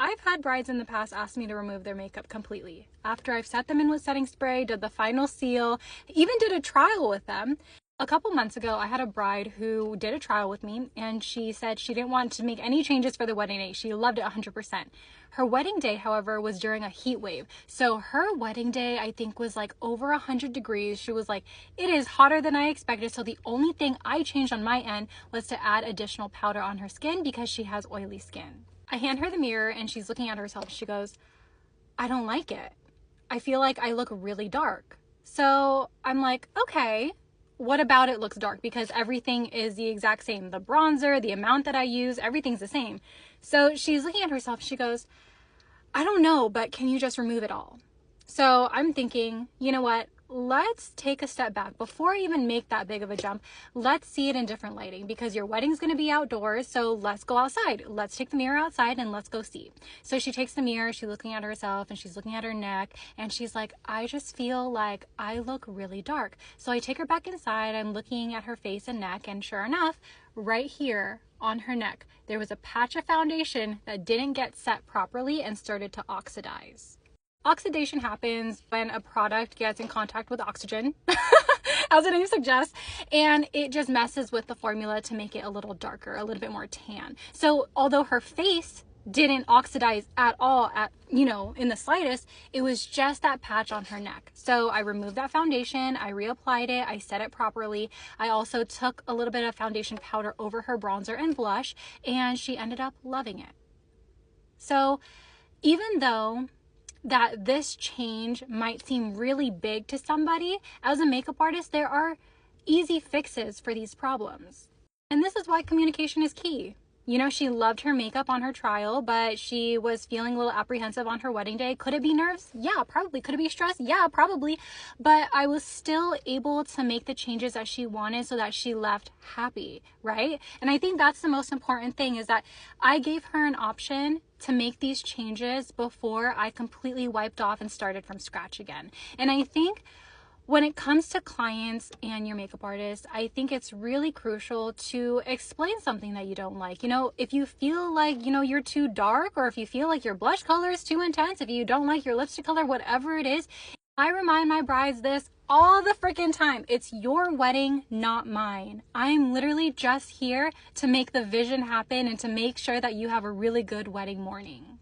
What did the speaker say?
I've had brides in the past ask me to remove their makeup completely. After I've set them in with setting spray, did the final seal, even did a trial with them. A couple months ago, I had a bride who did a trial with me, and she said she didn't want to make any changes for the wedding day. She loved it 100%. Her wedding day, however, was during a heat wave. So her wedding day, I think, was like over 100 degrees. She was like, it is hotter than I expected. So the only thing I changed on my end was to add additional powder on her skin because she has oily skin. I hand her the mirror and she's looking at herself. She goes, I don't like it. I feel like I look really dark. So I'm like, okay, what about it looks dark? Because everything is the exact same. The bronzer, the amount that I use, everything's the same. So she's looking at herself. She goes, I don't know, but can you just remove it all? So I'm thinking, you know what? Let's take a step back. Before I even make that big of a jump, let's see it in different lighting because your wedding's going to be outdoors. So let's go outside. Let's take the mirror outside and let's go see. So she takes the mirror, she's looking at herself and she's looking at her neck and she's like, I just feel like I look really dark. So I take her back inside. I'm looking at her face and neck, and sure enough, right here on her neck, there was a patch of foundation that didn't get set properly and started to oxidize. Oxidation happens when a product gets in contact with oxygen, as the name suggests, and it just messes with the formula to make it a little darker, a little bit more tan. So although her face didn't oxidize at all, in the slightest, it was just that patch on her neck. So I removed that foundation, I reapplied it, I set it properly. I also took a little bit of foundation powder over her bronzer and blush, and she ended up loving it. So even though that this change might seem really big to somebody, as a makeup artist, there are easy fixes for these problems. And this is why communication is key. She loved her makeup on her trial, but she was feeling a little apprehensive on her wedding day. Could it be nerves? Yeah, probably. Could it be stress? Yeah, probably. But I was still able to make the changes that she wanted so that she left happy, right? And I think that's the most important thing, is that I gave her an option to make these changes before I completely wiped off and started from scratch again. And I think when it comes to clients and your makeup artist, I think it's really crucial to explain something that you don't like. If you feel like, you're too dark, or if you feel like your blush color is too intense, if you don't like your lipstick color, whatever it is, I remind my brides this all the freaking time. It's your wedding, not mine. I'm literally just here to make the vision happen and to make sure that you have a really good wedding morning.